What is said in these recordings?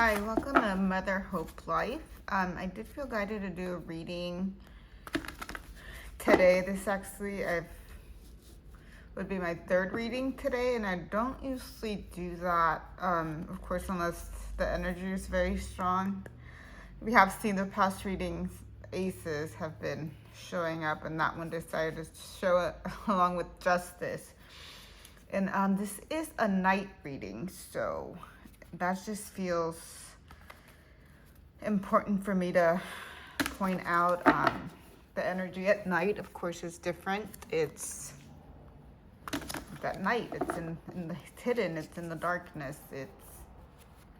Hi, welcome to Mother Hope Life. I did feel guided to do a reading today. This actually would be my third reading today, and I don't usually do that, of course, unless the energy is very strong. We have seen the past readings, aces have been showing up, and that one decided to show it along with justice. And this is a night reading, so that just feels important for me to point out. The energy at night, of course, is different. It's at night. It's hidden. It's in the darkness. It's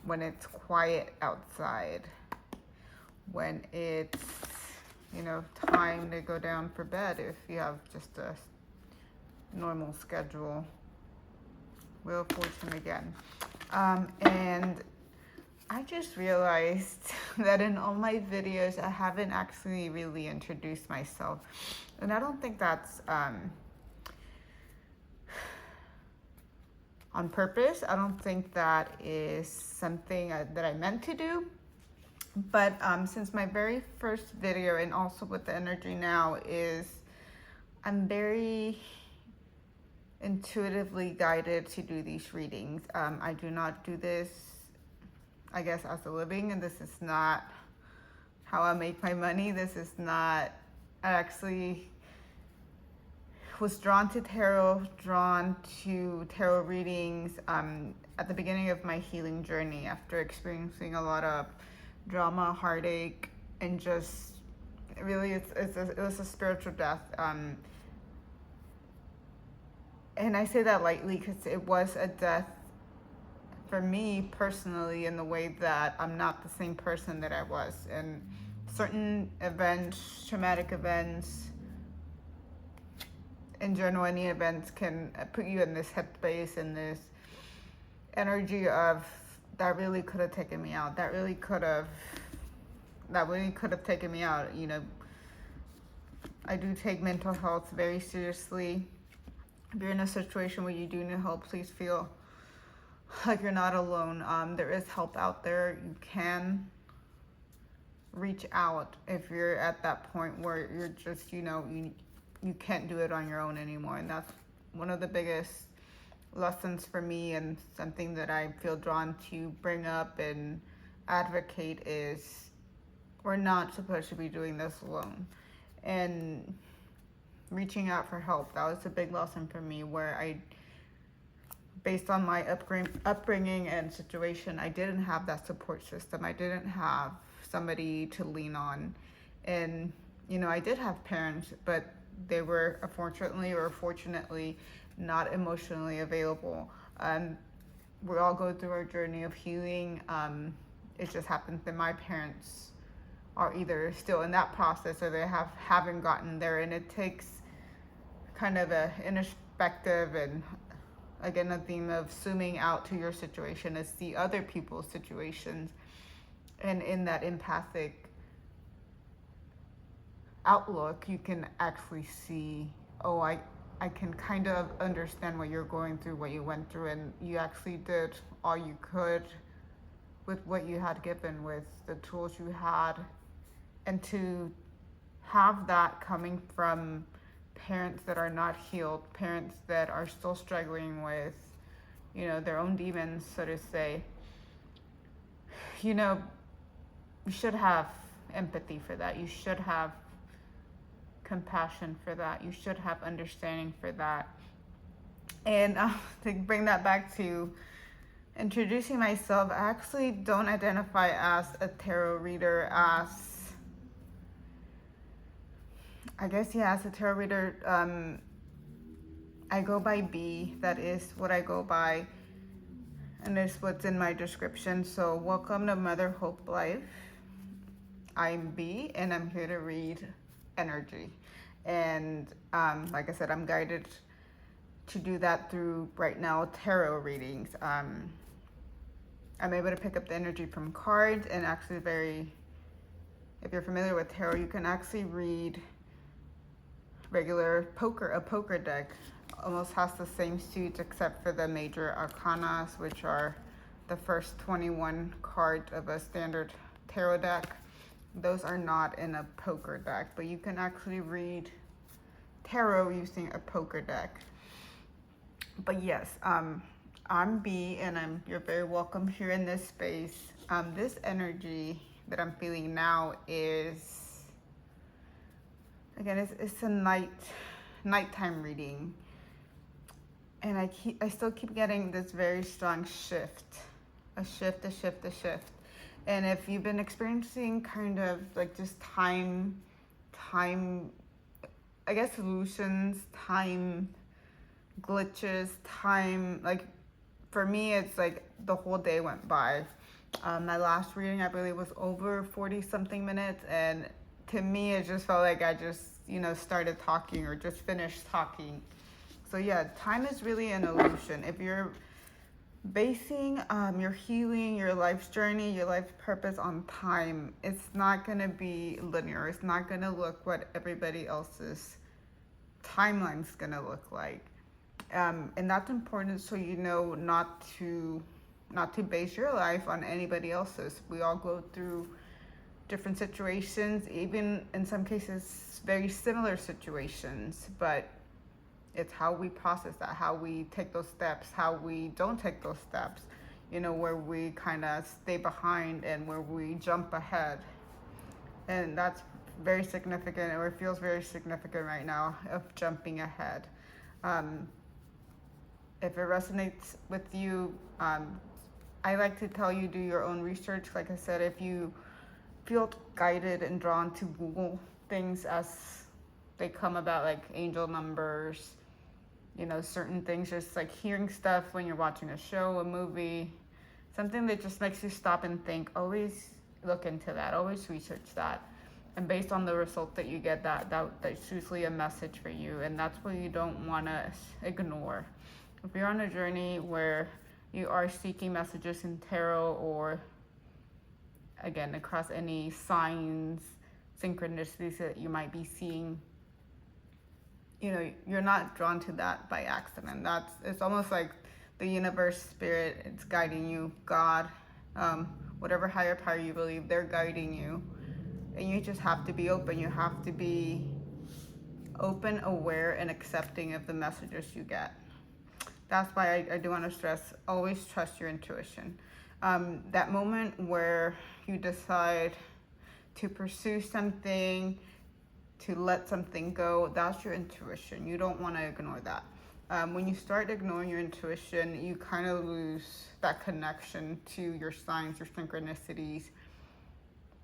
when it's quiet outside. When it's time to go down for bed. If you have just a normal schedule. Wheel of Fortune again, and I just realized that in all my videos, I haven't actually really introduced myself. And I don't think that's on purpose. I don't think that is something that I meant to do. But since my very first video, and also with the energy now, is I'm very intuitively guided to do these readings. I do not do this, I guess, as a living, and this is not how I make my money. This is not, I actually was drawn to tarot readings at the beginning of my healing journey after experiencing a lot of drama, heartache, and just really it was a spiritual death. And I say that lightly because it was a death for me personally, in the way that I'm not the same person that I was. And certain events, traumatic events, in general, any events can put you in this headspace, in this energy of that really could have taken me out. That really could have taken me out. I do take mental health very seriously. If you're in a situation where you do need help, please feel like you're not alone. There is help out there. You can reach out if you're at that point where you're just, you can't do it on your own anymore. And that's one of the biggest lessons for me, and something that I feel drawn to bring up and advocate is we're not supposed to be doing this alone. And reaching out for help, that was a big lesson for me, where based on my upbringing and situation, I didn't have that support system. I didn't have somebody to lean on. And, I did have parents, but they were unfortunately or fortunately not emotionally available. We all go through our journey of healing. It just happens that my parents are either still in that process, or they haven't gotten there. And it takes kind of a introspective, and again, a theme of zooming out to your situation is see other people's situations, and in that empathic outlook, you can actually see, oh, I can kind of understand what you're going through, what you went through, and you actually did all you could with what you had given, with the tools you had. And to have that coming from parents that are not healed, parents that are still struggling with, their own demons, so to say, you should have empathy for that. You should have compassion for that. You should have understanding for that. And to bring that back to introducing myself, I actually don't identify as a tarot reader, as a tarot reader. I go by B. That is what I go by, and it's what's in my description. So welcome to Mother Hope Life. I'm B, and I'm here to read energy. And like I said, I'm guided to do that through, right now, tarot readings. I'm able to pick up the energy from cards, and actually if you're familiar with tarot, you can actually read regular a poker deck almost has the same suits except for the major arcanas, which are the first 21 cards of a standard tarot deck. Those are not in a poker deck, but you can actually read tarot using a poker deck. But yes, I'm B, and you're very welcome here in this space. This energy that I'm feeling now is, again, it's a nighttime reading, and I still keep getting this very strong shift, a shift. And if you've been experiencing kind of like just time, I guess solutions, time glitches, time, like for me, it's like the whole day went by. My last reading, I believe, was over 40 something minutes. And to me, it just felt like I just, started talking or just finished talking. So yeah, time is really an illusion. If you're basing your healing, your life's journey, your life's purpose on time, it's not going to be linear. It's not going to look what everybody else's timeline's going to look like. And that's important, so you know not to base your life on anybody else's. We all go through different situations, even in some cases very similar situations, but it's how we process that, how we take those steps, how we don't take those steps, where we kind of stay behind and where we jump ahead. And that's very significant, or it feels very significant right now, of jumping ahead. If it resonates with you, I like to tell you, do your own research. Like I said, if you feel guided and drawn to Google things as they come about, like angel numbers, certain things, just like hearing stuff when you're watching a show, a movie, something that just makes you stop and think, always look into that, always research that. And based on the result that you get, that's usually a message for you, and that's what you don't want to ignore. If you're on a journey where you are seeking messages in tarot, or again across any signs, synchronicities that you might be seeing, you're not drawn to that by accident. It's almost like the universe, spirit, it's guiding you, God, whatever higher power you believe, they're guiding you. And you just have to be open. You have to be open, aware, and accepting of the messages you get. That's why I do want to stress, always trust your intuition. That moment where you decide to pursue something, to let something go, that's your intuition. You don't want to ignore that. When you start ignoring your intuition, you kind of lose that connection to your signs, your synchronicities,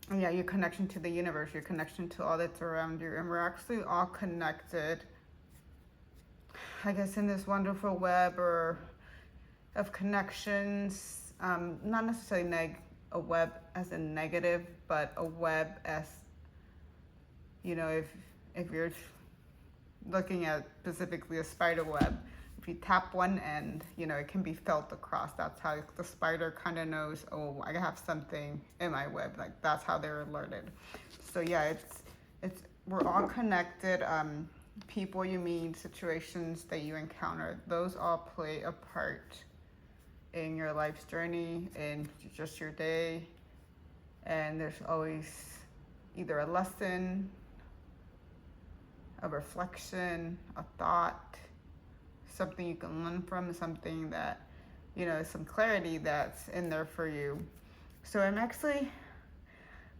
and your connection to the universe, your connection to all that's around you. And we're actually all connected, I guess, in this wonderful web of connections. Not necessarily a web as in negative, but a web as, if you're looking at specifically a spider web, if you tap one end, it can be felt across. That's how the spider kind of knows, oh, I have something in my web. Like, that's how they're alerted. So yeah, we're all connected. People you meet, situations that you encounter, those all play a part in your life's journey, in just your day. And there's always either a lesson, a reflection, a thought, something you can learn from, something that, some clarity that's in there for you. So I'm actually,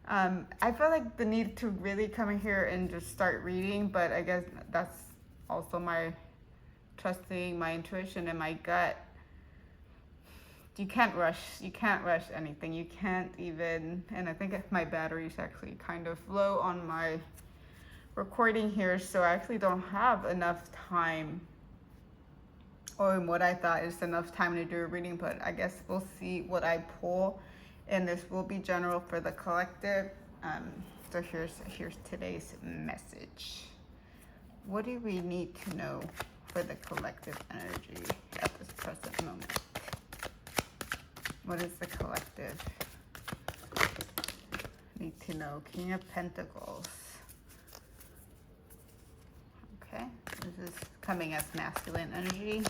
I feel like the need to really come in here and just start reading, but I guess that's also my trusting my intuition and my gut. You can't rush anything. You can't even, and I think my battery's actually kind of low on my recording here, so I actually don't have enough time, or what I thought is enough time to do a reading, but I guess we'll see what I pull, and this will be general for the collective. So here's today's message. What do we need to know for the collective energy at this present moment? What is the collective need to know? King of Pentacles. Okay, this is coming as masculine energy.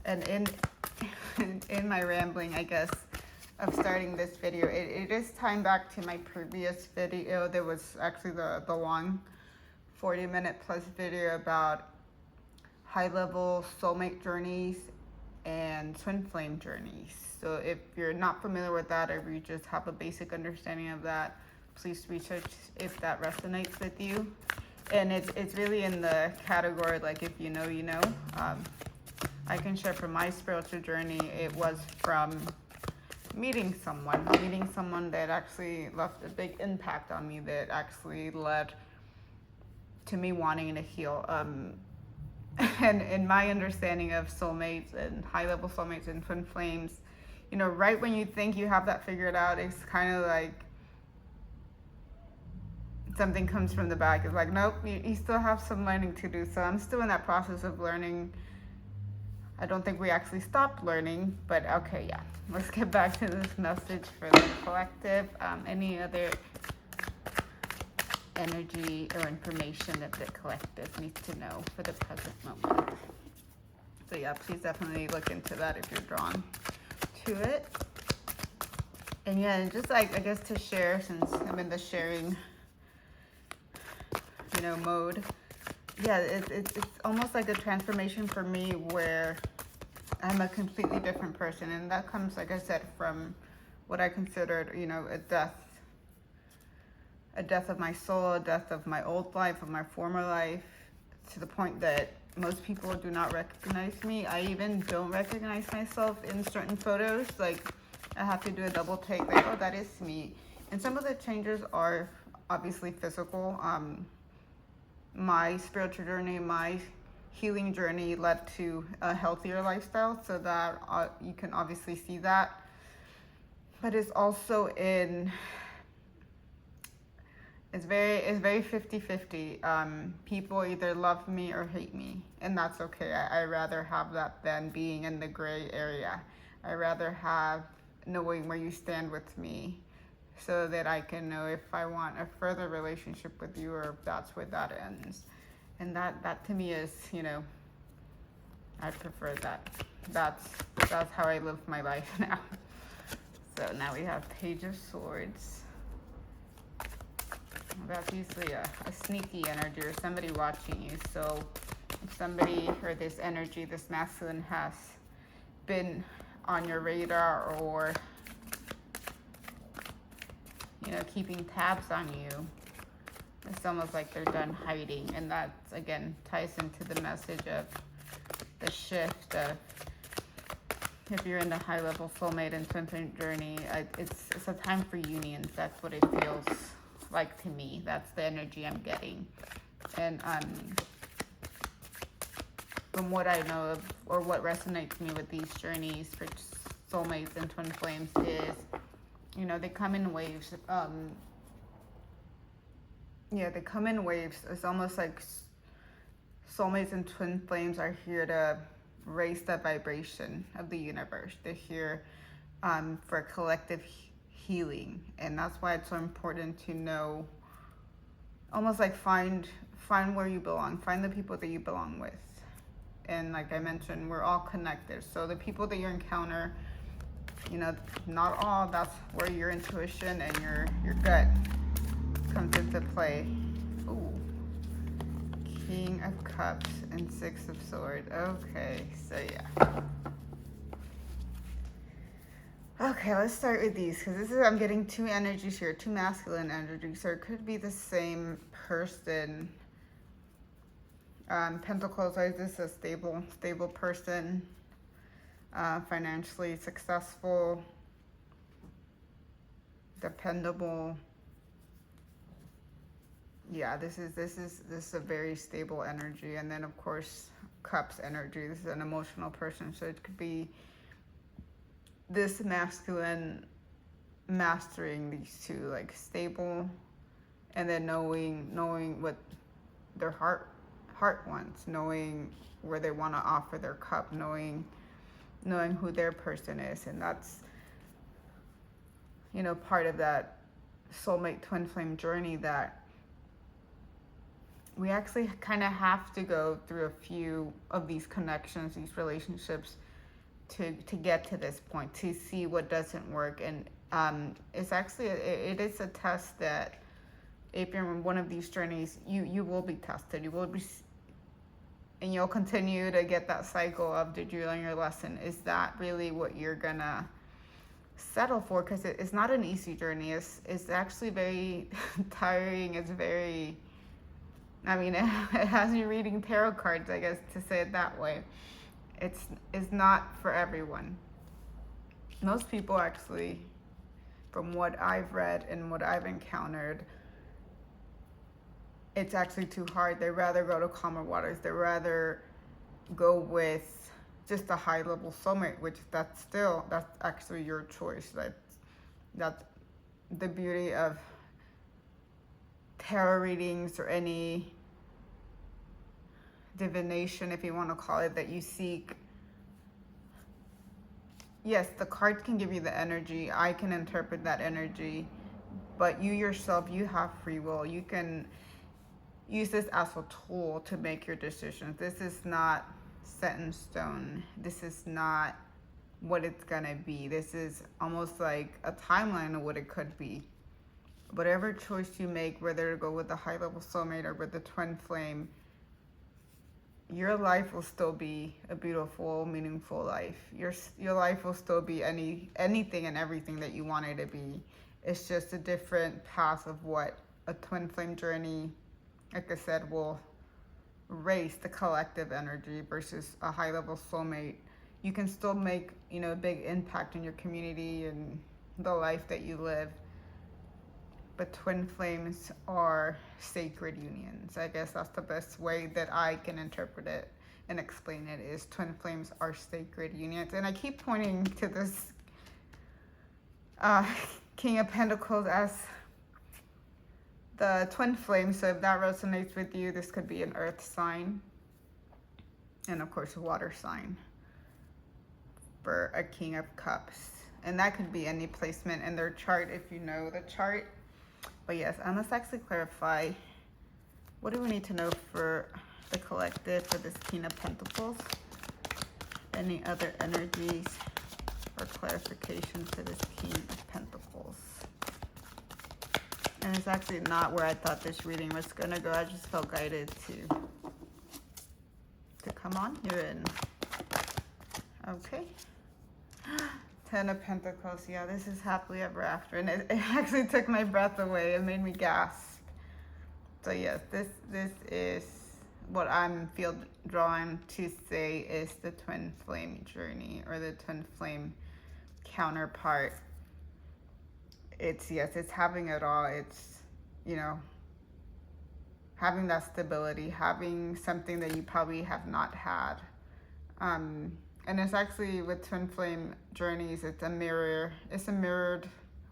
And in in my rambling, I guess, of starting this video, it is tying back to my previous video. There was actually the long 40-minute plus video about high-level soulmate journeys and twin flame journeys. So if you're not familiar with that, or you just have a basic understanding of that, please research if that resonates with you. And it's really in the category, like, if you know, you know. I can share from my spiritual journey, it was from meeting someone that actually left a big impact on me, that actually led to me wanting to heal. And in my understanding of soulmates and high-level soulmates and twin flames, you know, right when you think you have that figured out, it's kind of like something comes from the back. It's like, nope, you still have some learning to do. So I'm still in that process of learning. I don't think we actually stopped learning, but okay, yeah. Let's get back to this message for the collective. Any other energy or information that the collective needs to know for the present moment? So yeah, please definitely look into that if you're drawn to it. And yeah, and just like, I guess, to share, since I'm in the sharing, you know, mode. Yeah, it's almost like a transformation for me where I'm a completely different person. And that comes, like I said, from what I considered, you know, a death of my soul, a death of my old life, of my former life, to the point that most people do not recognize me. I even don't recognize myself in certain photos. Like, I have to do a double take, like, oh, that is me. And some of the changes are obviously physical. My spiritual journey, my healing journey led to a healthier lifestyle, so that you can obviously see that. But it's also in, it's very 50-50. People either love me or hate me, and that's okay. I rather have that than being in the gray area. I rather have knowing where you stand with me, so that I can know if I want a further relationship with you, or if that's where that ends. And that to me is, you know, I prefer that. That's how I live my life now. So now we have Page of Swords. That's usually a sneaky energy, or somebody watching you. So if somebody, or this energy, this masculine, has been on your radar, or, you know, keeping tabs on you, it's almost like they're done hiding. And that, again, ties into the message of the shift of, if you're in the high-level soulmate and twin flame journey, it's a time for unions. That's what it feels like to me. That's the energy I'm getting. And from what I know of, or what resonates me with these journeys for soulmates and twin flames, is, you know, they come in waves. Yeah, they come in waves. It's almost like soulmates and twin flames are here to raise the vibration of the universe. They're here for collective healing. And that's why it's so important to know, almost like find where you belong, find the people that you belong with. And like I mentioned, we're all connected. So the people that you encounter, you know, not all, that's where your intuition and your gut comes into play. Ooh. King of Cups and Six of Swords. Okay, so yeah. Okay, let's start with these, because I'm getting two energies here, two masculine energies, so it could be the same person. Pentacles, is this a stable person, financially successful, dependable. Yeah, this is a very stable energy. And then of course, Cups energy. This is an emotional person, so it could be this masculine mastering these two, like stable, and then knowing what their heart wants, knowing where they want to offer their cup, knowing who their person is. And that's, you know, part of that soulmate twin flame journey, that we actually kind of have to go through a few of these connections, these relationships, to get to this point, to see what doesn't work. And it's actually it is a test that if you're in one of these journeys, you will be tested. You will be, and you'll continue to get that cycle of, did you learn your lesson? Is that really what you're gonna settle for? Because it's not an easy journey. It's actually very tiring. It's very, I mean, it has you reading tarot cards, I guess, to say it that way. It's not for everyone. Most people actually, from what I've read and what I've encountered, it's actually too hard. They'd rather go to calmer waters. They'd rather go with just a high level soulmate, which that's actually your choice. That's the beauty of tarot readings or any divination, if you want to call it, that you seek. Yes, the cards can give you the energy. I can interpret that energy, but you yourself, you have free will. You can use this as a tool to make your decisions. This is not set in stone. This is not what it's gonna be. This is almost like a timeline of what it could be. Whatever choice you make, whether to go with the high level soulmate or with the twin flame, your life will still be a beautiful, meaningful life. Your life will still be anything and everything that you want it to be. It's just a different path of what a twin flame journey, like I said, will raise the collective energy versus a high level soulmate. You can still make, a big impact in your community and the life that you live. But twin flames are sacred unions. I guess that's the best way that I can interpret it and explain it, is twin flames are sacred unions. And I keep pointing to this King of Pentacles as the twin flame. So if that resonates with you, this could be an earth sign. And of course, a water sign for a King of Cups. And that could be any placement in their chart if you know the chart. But yes, let's actually clarify, what do we need to know for the collective for this King of Pentacles? Any other energies or clarification for this King of Pentacles? And it's actually not where I thought this reading was gonna go. I just felt guided to come on here and, okay. 10 of Pentacles. Yeah, this is happily ever after. And it actually took my breath away. It made me gasp. So yes, this is what I'm drawn to say is the twin flame journey, or the twin flame counterpart. It's having it all. It's, having that stability, having something that you probably have not had. And it's actually, with twin flame journeys, it's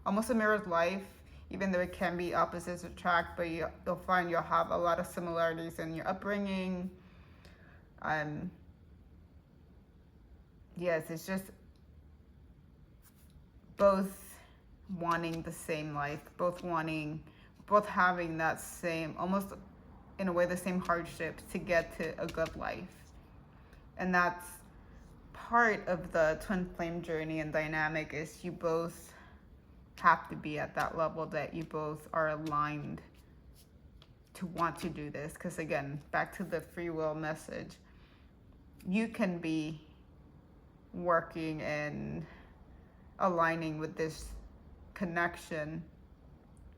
almost a mirrored life, even though it can be opposites attract, but you'll find you'll have a lot of similarities in your upbringing. Yes, it's just both wanting the same life, both having that same, almost in a way, the same hardships to get to a good life. And that's part of the twin flame journey and dynamic, is you both have to be at that level that you both are aligned to want to do this. Because again, back to the free will message, you can be working and aligning with this connection,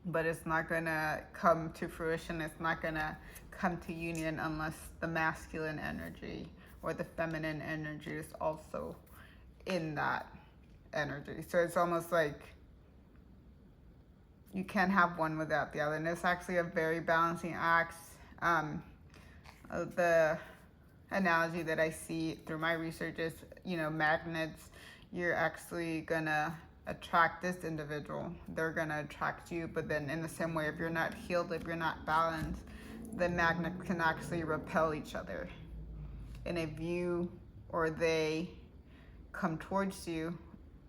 but it's not gonna come to fruition. It's not gonna come to union unless the masculine energy or the feminine energy is also in that energy. So it's almost like you can't have one without the other. And it's actually a very balancing act. The analogy that I see through my research is, magnets. You're actually gonna attract this individual. They're gonna attract you, but then in the same way, if you're not healed, if you're not balanced, the magnets can actually repel each other. And if you or they come towards you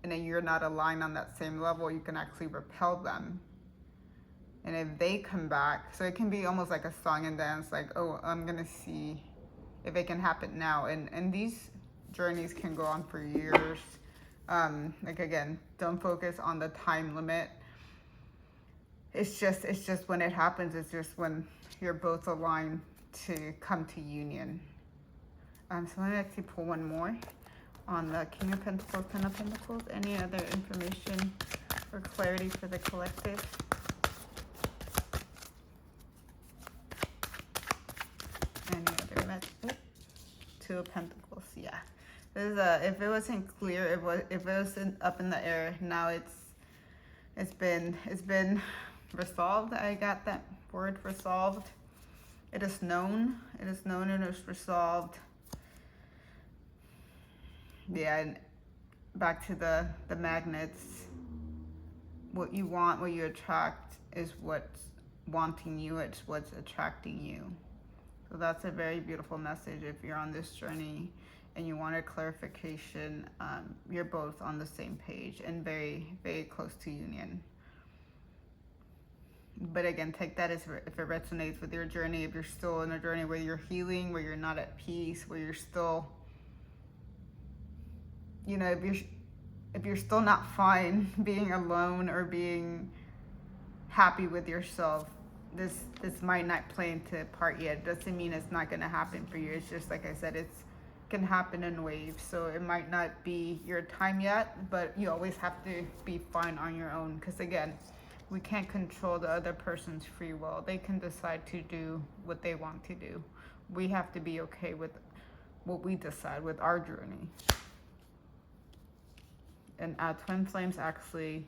and then you're not aligned on that same level, you can actually repel them. And if they come back, so it can be almost like a song and dance, like, oh, I'm gonna see if it can happen now. And these journeys can go on for years. Like again, don't focus on the time limit. It's just when it happens, it's just when you're both aligned to come to union. So let me actually pull one more on the King of Pentacles, Ten of Pentacles. Any other information or clarity for the collective? Any other Two of Pentacles, yeah. This is if it wasn't clear, if it wasn't up in the air, now it's been resolved. I got that word, resolved. It is known. It is known and it's resolved. Yeah, and back to the magnets. What you want, what you attract is what's wanting you. It's what's attracting you. So that's a very beautiful message. If you're on this journey and you want a clarification, you're both on the same page and very, very close to union. But again, take that as if it resonates with your journey. If you're still in a journey where you're healing, where you're not at peace, where you're still, you know, if you're still not fine being alone or being happy with yourself, this might not play into part yet. It doesn't mean it's not going to happen for you. It's just like I said, it can happen in waves. So it might not be your time yet, but you always have to be fine on your own. Because again, we can't control the other person's free will. They can decide to do what they want to do. We have to be okay with what we decide with our journey. And twin flames actually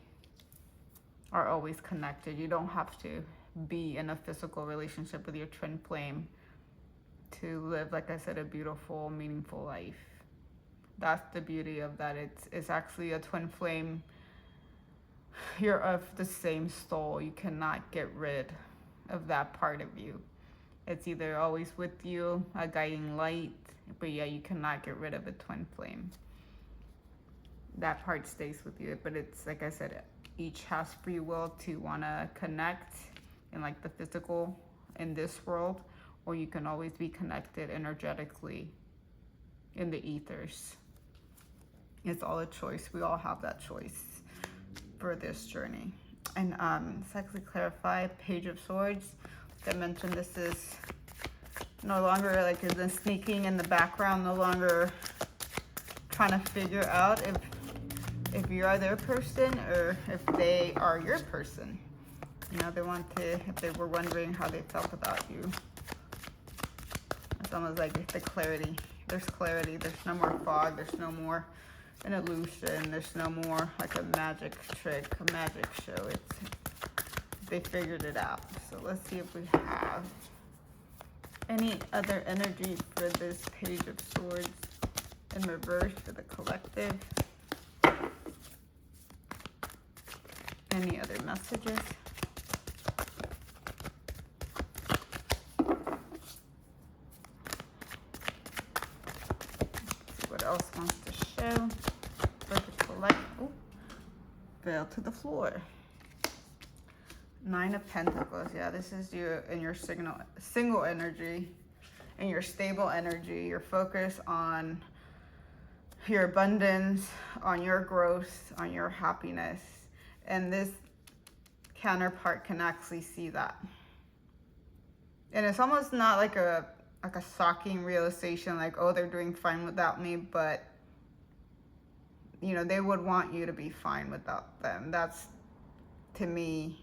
are always connected. You don't have to be in a physical relationship with your twin flame to live, like I said, a beautiful, meaningful life. That's the beauty of that. It's actually a twin flame. You're of the same soul. You cannot get rid of that part of you. It's either always with you, a guiding light, but yeah, you cannot get rid of a twin flame. That part stays with you, but it's like I said, each has free will to want to connect in like the physical in this world, or you can always be connected energetically in the ethers. It's all a choice. We all have that choice for this journey. And let's actually clarify Page of Swords. Like I mentioned, this is no longer like the sneaking in the background, no longer trying to figure out if you are their person or if they are your person. You know, they want to, if they were wondering how they felt about you. It's almost like the clarity. There's clarity. There's no more fog. There's no more an illusion. There's no more like a magic trick, a magic show. They figured it out. So let's see if we have any other energy for this Page of Swords in reverse for the collective. Any other messages? What else wants to show for the collective? Oh, fell to the floor. Nine of Pentacles. Yeah, this is you in your single energy, in your stable energy. Your focus on your abundance, on your growth, on your happiness. And this counterpart can actually see that. And it's almost not like a shocking realization, like, oh, they're doing fine without me, but you know, they would want you to be fine without them. That's, to me,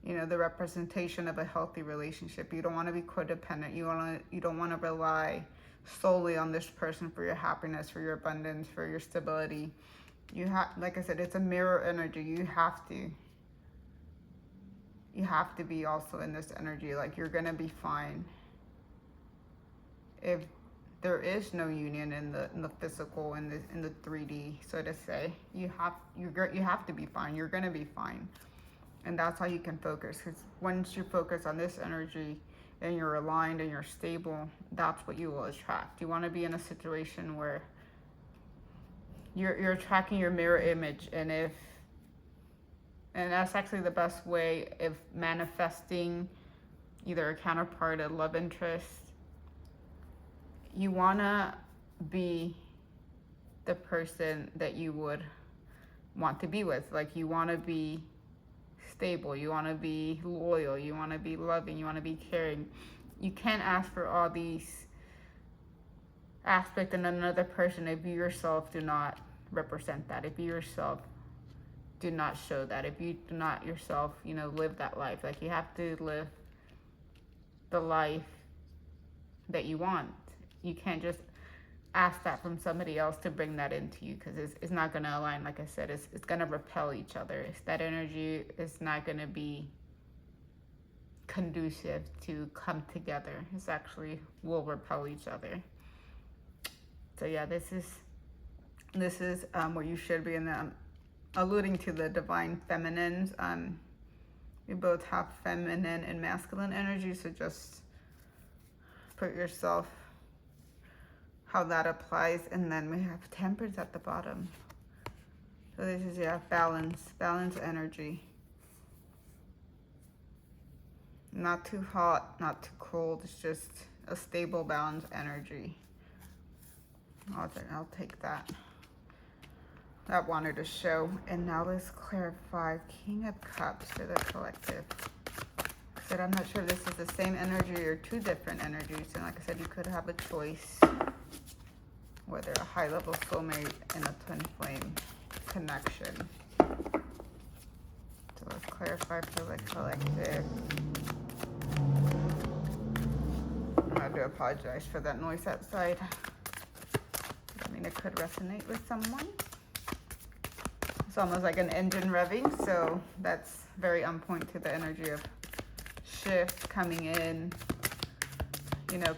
you know, the representation of a healthy relationship. You don't want to be codependent. You don't want to rely solely on this person for your happiness, for your abundance, for your stability. You have, like I said, it's a mirror energy. You have to be also in this energy. Like, you're gonna be fine. If there is no union in the physical, in the 3D, so to say, you have to be fine. You're gonna be fine, and that's how you can focus. Because once you focus on this energy and you're aligned and you're stable, that's what you will attract. You want to be in a situation where you're attracting your mirror image, and that's actually the best way of manifesting either a counterpart, a love interest, you want to be the person that you would want to be with. Like, you want to be stable, you want to be loyal, you want to be loving, you want to be caring. You can't ask for all these aspects in another person if you yourself do not represent that, if you yourself do not show that, if you do not yourself, live that life. Like, you have to live the life that you want. You can't just ask that from somebody else to bring that into you, because it's not going to align. Like I said, it's going to repel each other. That energy is not going to be conducive to come together. It's actually will repel each other. So yeah, this is what you should be. And alluding to the divine feminines, you both have feminine and masculine energy, so just put yourself how that applies. And then we have temperance at the bottom. So this is, balance energy. Not too hot, not too cold. It's just a stable, balanced energy. I'll take that. That wanted to show. And now let's clarify King of Cups for the collective. I said, I'm not sure if this is the same energy or two different energies. And like I said, you could have a choice, whether a high-level soulmate and a twin flame connection. So let's clarify for the collective. I do apologize for that noise outside. I mean, it could resonate with someone. It's almost like an engine revving, so that's very on point to the energy of shift coming in,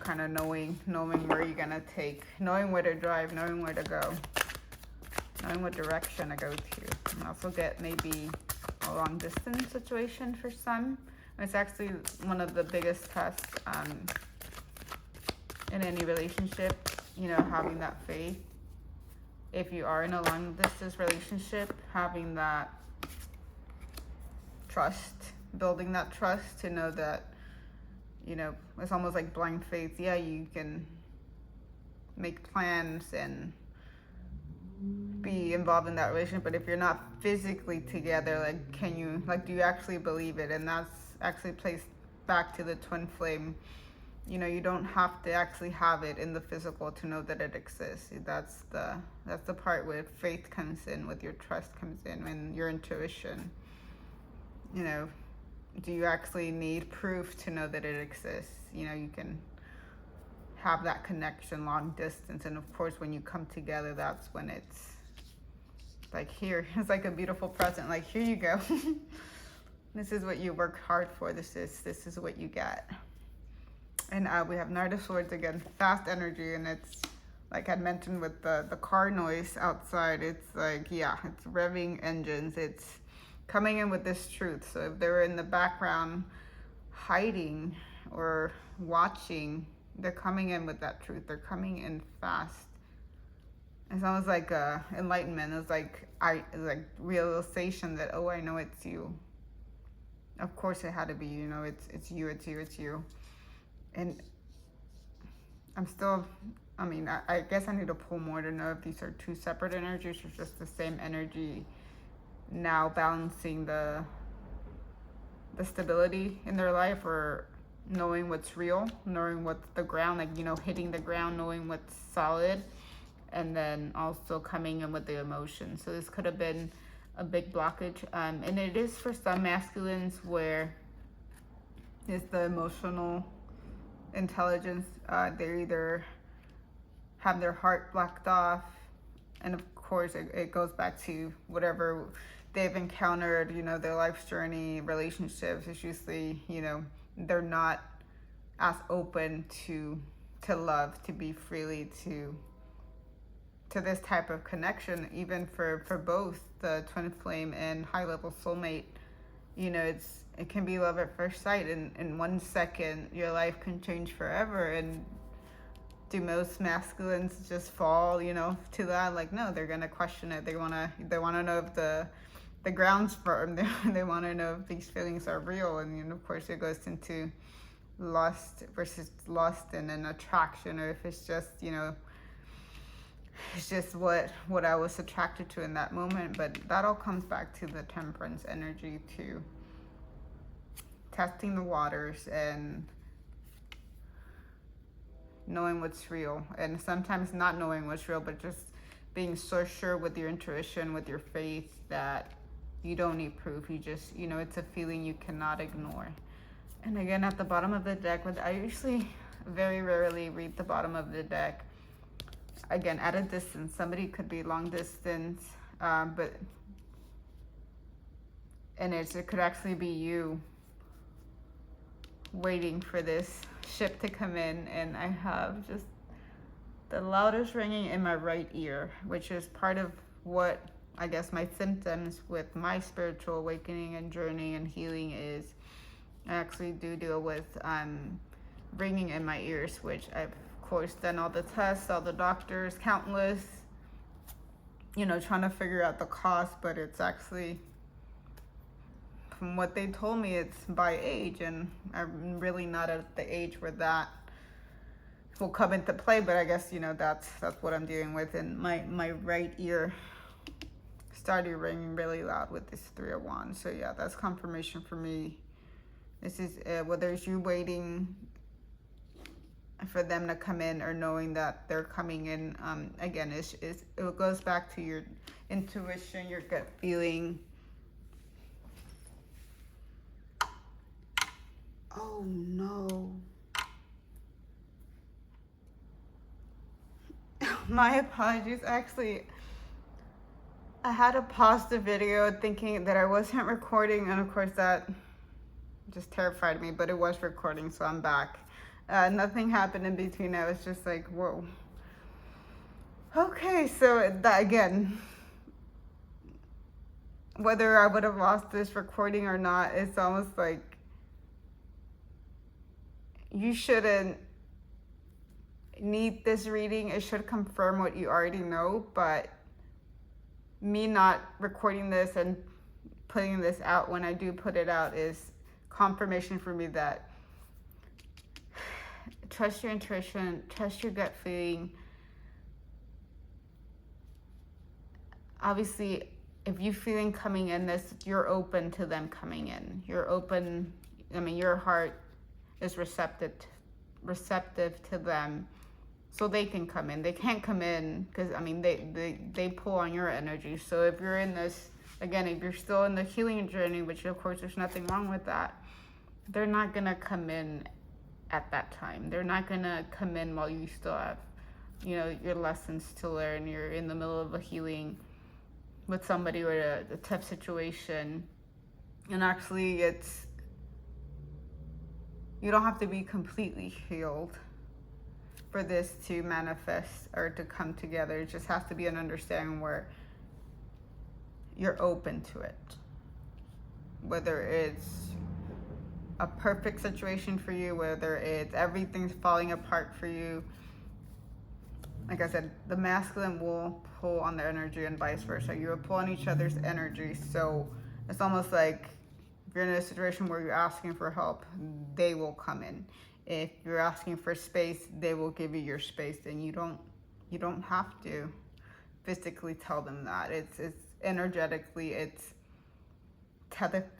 kind of knowing where you're gonna take, knowing where to drive, knowing where to go, knowing what direction to go to. And also get maybe a long distance situation for some. It's actually one of the biggest tests in any relationship, having that faith. If you are in a long distance relationship, having that trust, building that trust to know that, it's almost like blind faith. Yeah, you can make plans and be involved in that relationship, but if you're not physically together, do you actually believe it? And that's actually placed back to the twin flame. You don't have to actually have it in the physical to know that it exists. That's the part where faith comes in, with your trust comes in, and your intuition. Do you actually need proof to know that it exists? You can have that connection long distance, and of course when you come together, that's when it's like, here, it's like a beautiful present, like, here you go. This is what you worked hard for. This is what you get. And we have Knight of Swords again, fast energy, and it's like I mentioned with the car noise outside. It's like, it's revving engines. It's coming in with this truth. So if they're in the background hiding or watching, they're coming in with that truth. They're coming in fast. It's almost like enlightenment. It's like realization that, oh, I know it's you. Of course it had to be, it's you. And I guess I need to pull more to know if these are two separate energies or just the same energy, now balancing the stability in their life, or knowing what's real, knowing what's the ground, hitting the ground, knowing what's solid, and then also coming in with the emotion. So this could have been a big blockage, and it is for some masculines where it's the emotional intelligence. They either have their heart blocked off, and of course it goes back to whatever they've encountered, their life's journey, relationships. It's usually, they're not as open to love, to be freely to this type of connection. Even for both the twin flame and high level soulmate, it can be love at first sight. In 1 second, your life can change forever. And do most masculines just fall, to that? Like, no, they're gonna question it. They wanna know if the ground's firm. They want to know if these feelings are real. And of course, it goes into lust versus lust and an attraction, or if it's just, you know, it's just what I was attracted to in that moment. But that all comes back to the temperance energy, to testing the waters and knowing what's real, and sometimes not knowing what's real, but just being so sure with your intuition, with your faith, that you don't need proof. You just, you know, it's a feeling you cannot ignore. And again, at the bottom of the deck, I usually very rarely read the bottom of the deck. Again, at a distance, somebody could be long distance, but it could actually be you waiting for this ship to come in. And I have just the loudest ringing in my right ear, which is part of what I guess my symptoms with my spiritual awakening and journey and healing is. I actually do deal with ringing in my ears, which I've of course done all the tests, all the doctors, countless, you know, trying to figure out the cause, but it's actually, from what they told me, it's by age, and I'm really not at the age where that will come into play. But I guess, you know, that's what I'm dealing with. And my right ear started ringing really loud with this Three of Wands. So yeah, that's confirmation for me. This is whether it's you waiting for them to come in or knowing that they're coming in. Again, it goes back to your intuition, your gut feeling. Oh no. My apologies. Actually, I had to pause the video thinking that I wasn't recording, and of course that just terrified me, but it was recording, so I'm back. Nothing happened in between. I was just like, whoa. Okay, so that, again, whether I would have lost this recording or not, it's almost like you shouldn't need this reading. It should confirm what you already know, but me not recording this and putting this out when I do put it out is confirmation for me that trust your intuition, trust your gut feeling. Obviously, if you're feeling coming in this, you're open to them coming in. You're open, I mean, your heart is receptive to them, so they can come in. They can't come in because, I mean, they pull on your energy. So if you're in this, again, if you're still in the healing journey, which of course there's nothing wrong with that, they're not gonna come in at that time. They're not gonna come in while you still have, you know, your lessons to learn. You're in the middle of a healing with somebody or a tough situation. And actually, you don't have to be completely healed for this to manifest or to come together. It just has to be an understanding where you're open to it. Whether it's a perfect situation for you, whether it's everything's falling apart for you. Like I said, the masculine will pull on their energy and vice versa. You will pull on each other's energy. So it's almost like if you're in a situation where you're asking for help, they will come in. If you're asking for space, they will give you your space, and you don't have to physically tell them that. It's energetically, it's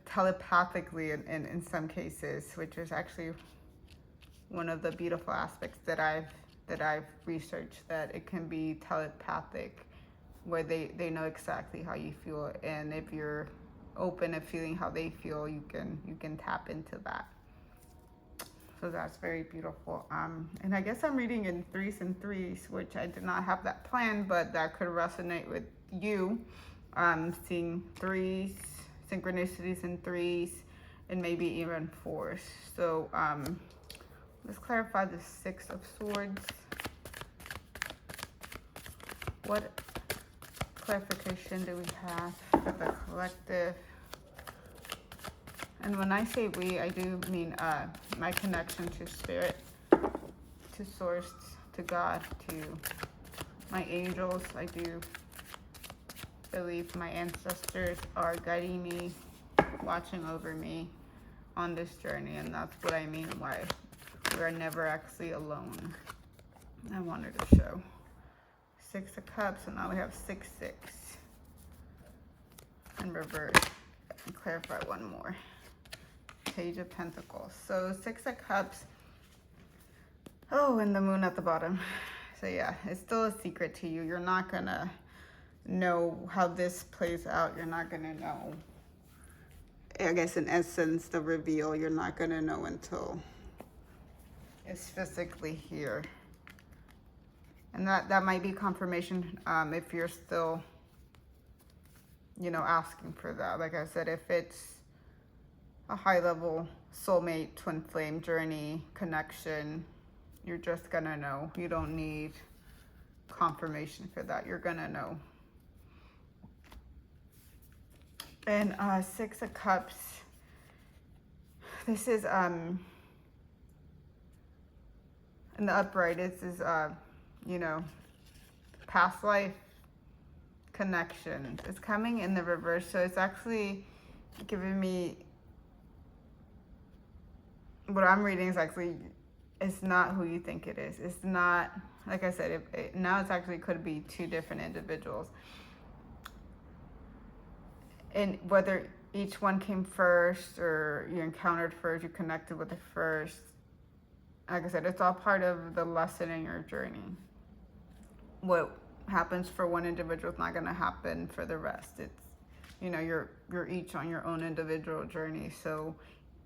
telepathically in some cases, which is actually one of the beautiful aspects that I've researched, that it can be telepathic, where they know exactly how you feel, and if you're open to feeling how they feel, you can tap into that. So that's very beautiful. And I guess I'm reading in threes and threes, which I did not have that planned, but that could resonate with you. Seeing threes, synchronicities in threes, and maybe even fours. So let's clarify the Six of Swords. What clarification do we have for the collective? And when I say we, I do mean my connection to spirit, to source, to God, to my angels. I do believe my ancestors are guiding me, watching over me on this journey. And that's what I mean by We're never actually alone. I wanted to show 6 of Cups, and now we have 6, 6 in reverse. And clarify one more. Page of Pentacles. So 6 of Cups. Oh, and the Moon at the bottom. So yeah, it's still a secret to you. You're not gonna know how this plays out. You're not gonna know, I guess in essence, the reveal, you're not gonna know until it's physically here. And that might be confirmation if you're still, you know, asking for that. Like I said, if it's a high level soulmate, twin flame journey, connection, you're just gonna know. You don't need confirmation for that. You're gonna know. And 6 of Cups. This is in the upright. This is you know, past life connection. It's coming in the reverse, so it's actually giving me, what I'm reading is actually, it's not who you think it is. It's not, like I said, now it's actually could be 2 different individuals. And whether each one came first or you encountered first, you connected with the first, like I said, it's all part of the lesson in your journey. What happens for one individual is not going to happen for the rest. It's, you know, you're each on your own individual journey. So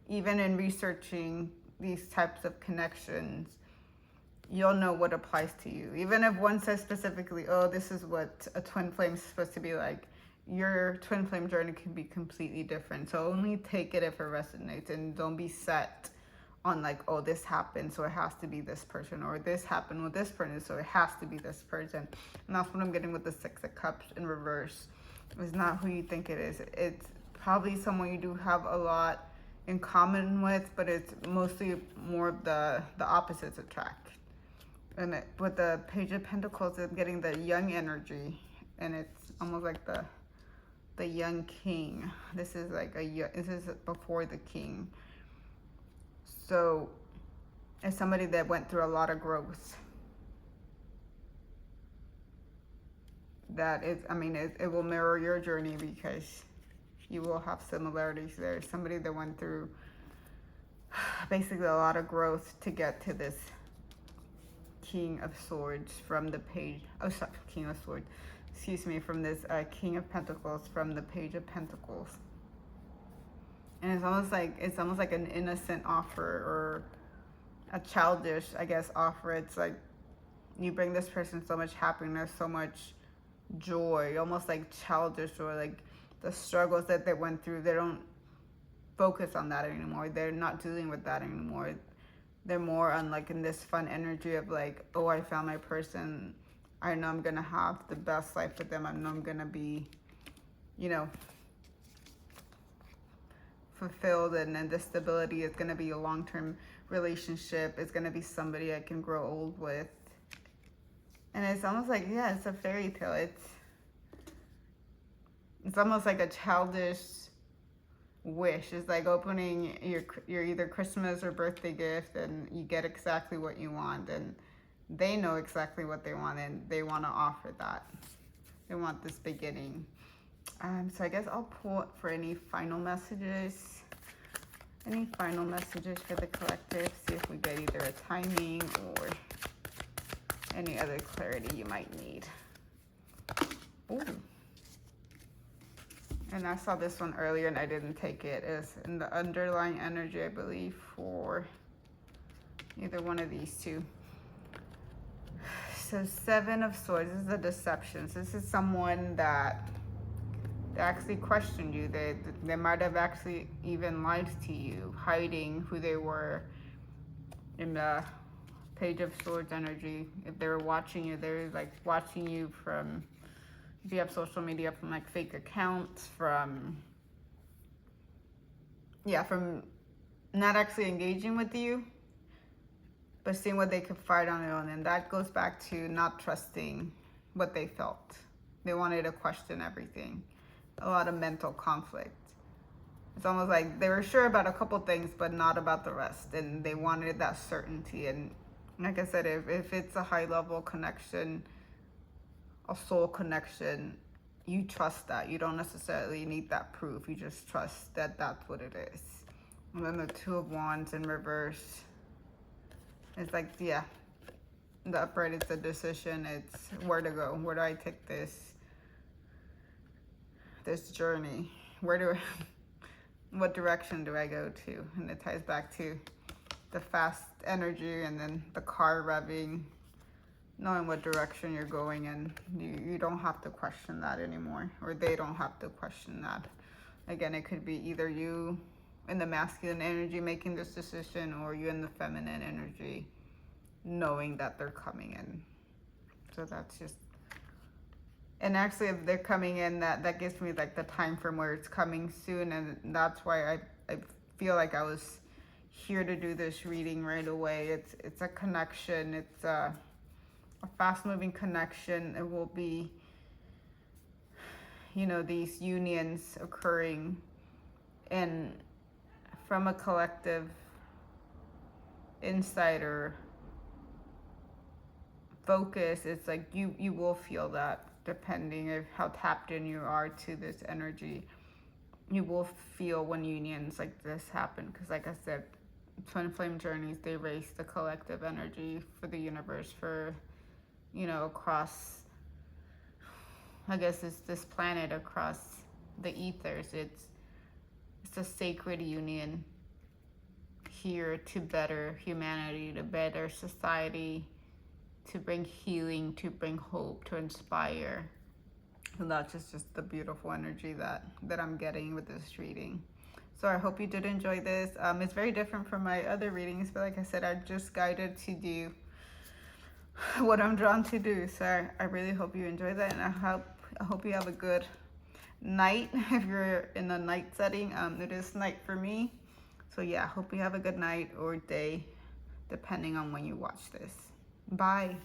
even in researching these types of connections, you'll know what applies to you. Even if one says specifically, oh, this is what a twin flame is supposed to be like, your twin flame journey can be completely different. So only take it if it resonates, and don't be set on like, oh, this happened, so it has to be this person, or this happened with this person, so it has to be this person. And that's what I'm getting with the 6 of Cups in reverse. It's not who you think it is. It's probably someone you do have a lot in common with, but it's mostly more of the opposites attract. And with the Page of Pentacles, I'm getting the young energy, and it's almost like the young king. This is like this is before the king. So it's somebody that went through a lot of growth. That is, I mean, it will mirror your journey because you will have similarities there. Somebody that went through basically a lot of growth to get to this King of Swords from the page, oh sorry, King of Swords, excuse me, from this King of Pentacles from the Page of Pentacles. And it's almost like an innocent offer, or a childish, I guess, offer. It's like you bring this person so much happiness, so much joy, almost like childish joy, like the struggles that they went through. They don't focus on that anymore. They're not dealing with that anymore. They're more on like in this fun energy of like, oh, I found my person. I know I'm gonna have the best life with them. I know I'm gonna be, you know, fulfilled, and then the stability is going to be a long-term relationship. It's going to be somebody I can grow old with. And it's almost like, yeah, it's a fairy tale. It's almost like a childish wish. It's like opening your either Christmas or birthday gift, and you get exactly what you want, and they know exactly what they want, and they want to offer that. They want this beginning. So I guess I'll pull for any final messages. Any final messages for the collective. See if we get either a timing or any other clarity you might need. Ooh. And I saw this one earlier and I didn't take it. It's in the underlying energy, I believe, for either one of these two. So 7 of Swords, this is the deceptions. This is someone that they actually questioned you. They might have actually even lied to you, hiding who they were in the Page of Swords energy. If they were watching you, they're like watching you from, if you have social media, from like fake accounts, from not actually engaging with you, but seeing what they could fight on their own. And that goes back to not trusting what they felt. They wanted to question everything. A lot of mental conflict. It's almost like they were sure about a couple things, but not about the rest. And they wanted that certainty. And like I said, if it's a high level connection, a soul connection, you trust that. You don't necessarily need that proof. You just trust that that's what it is. And then the Two of Wands in reverse. It's like, yeah, the upright is the decision. It's where to go. Where do I take this journey? What direction do I go to? And it ties back to the fast energy and then the car revving, knowing what direction you're going in. You don't have to question that anymore, or they don't have to question that. Again, it could be either you in the masculine energy making this decision, or you in the feminine energy knowing that they're coming in. So that's just, and actually if they're coming in, that gives me like the time frame where it's coming soon. And that's why I feel like I was here to do this reading right away. It's a connection. It's a fast moving connection. It will be, you know, these unions occurring and from a collective insider focus. It's like you will feel that, depending of how tapped in you are to this energy. You will feel when unions like this happen, because like I said, twin flame journeys, they raise the collective energy for the universe, for, you know, across, I guess it's this planet, across the ethers. It's a sacred union here to better humanity, to better society, to bring healing, to bring hope, to inspire. And that's just the beautiful energy that I'm getting with this reading. So I hope you did enjoy this. It's very different from my other readings, but like I said, I'm just guided to do what I'm drawn to do. So I really hope you enjoy that, and I hope you have a good night if you're in a night setting. It is night for me. So yeah, hope you have a good night or day, depending on when you watch this. Bye.